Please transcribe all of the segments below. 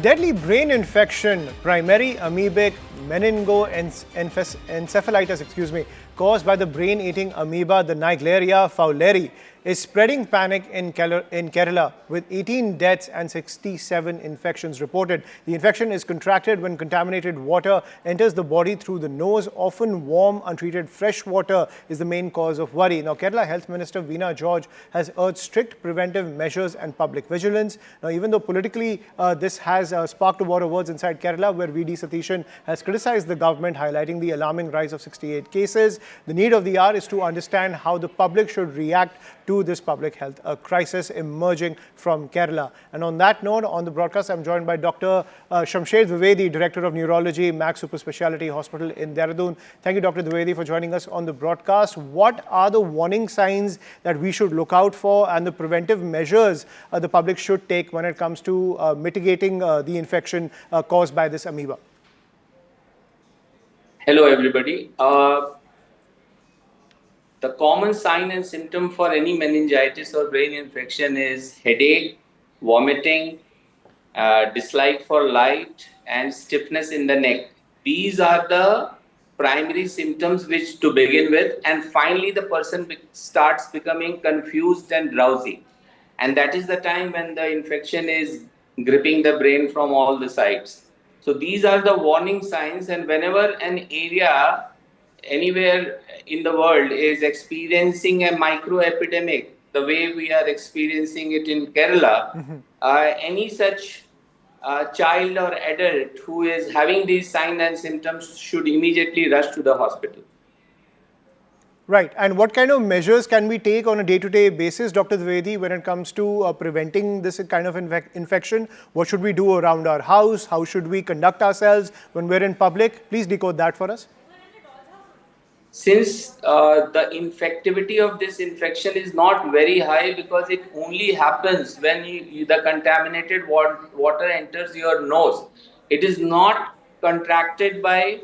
Deadly brain infection, primary amoebic meningoencephalitis, caused by the brain-eating amoeba, the Naegleria fowleri, is spreading panic in Kerala, with 18 deaths and 67 infections reported. The infection is contracted when contaminated water enters the body through the nose. Often warm, untreated fresh water is the main cause of worry. Now, Kerala Health Minister Veena George has urged strict preventive measures and public vigilance. Now, even though politically this has sparked a war of words inside Kerala, where V.D. Satishan has criticized the government, highlighting the alarming rise of 68 cases. The need of the hour is to understand how the public should react to this public health crisis emerging from Kerala. And on that note, on the broadcast, I'm joined by Dr. Shamsher Dwivedee, Director of Neurology, Max Super Speciality Hospital in Dehradun. Thank you, Dr. Dwivedee, for joining us on the broadcast. What are the warning signs that we should look out for and the preventive measures the public should take when it comes to mitigating the infection caused by this amoeba? Hello, everybody. The common sign and symptom for any meningitis or brain infection is headache, vomiting, dislike for light, and stiffness in the neck. These are the primary symptoms which to begin with, and finally the person starts becoming confused and drowsy. And that is the time when the infection is gripping the brain from all the sides. So these are the warning signs, and whenever an area anywhere in the world is experiencing a micro epidemic, the way we are experiencing it in Kerala, any such child or adult who is having these signs and symptoms should immediately rush to the hospital. Right. And what kind of measures can we take on a day-to-day basis, Dr. Dwivedee, when it comes to preventing this kind of infection? What should we do around our house? How should we conduct ourselves when we're in public? Please decode that for us. Since the infectivity of this infection is not very high because it only happens when the contaminated water enters your nose. It is not contracted by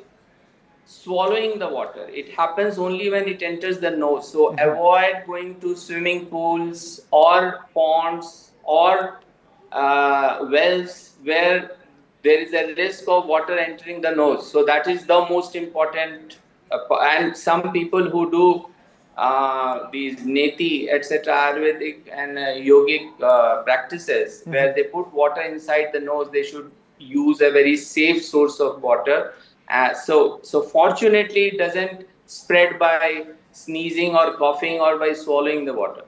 swallowing the water. It happens only when it enters the nose. So avoid going to swimming pools or ponds or wells where there is a risk of water entering the nose. So that is the most important. And some people who do these neti, etc., Ayurvedic and yogic practices, where they put water inside the nose, they should use a very safe source of water. So fortunately, it doesn't spread by sneezing or coughing or by swallowing the water.